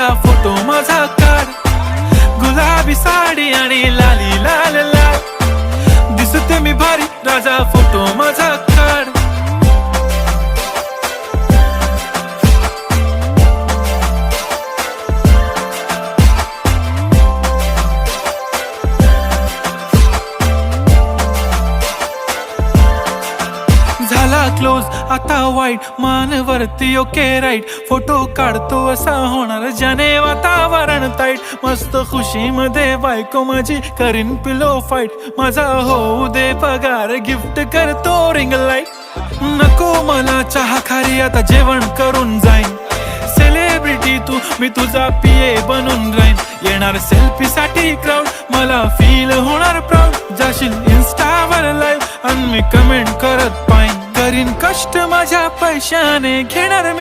राजा photo माझा काढ, गुलाबी साडी आणि लाली लाल लाल, दिसते मी भारी राजा फोटो माझा काढ. झाला क्लोज आता वाईट, मान वरती ओके राईट, फोटो काढतो असा होणार ज्याने वातावरण ताईट. मस्त खुशी मध्ये बायको माझी करीन पिलो फाईट, माझा होऊ दे पगार गिफ्ट करतो रिंग लाईट. नको मला चहा खारी आता जेवण करून जाईन, सेलिब्रिटी तू मी तुझा पिये बनून राहीन. येणार सेल्फी साठी क्राऊड, मला फील होणार प्राऊड. जाशील इन्स्टावर लाईव्ह आणि मी कमेंट करत पाईन, करीन कष्ट माझ्या पैशाने घेणार मी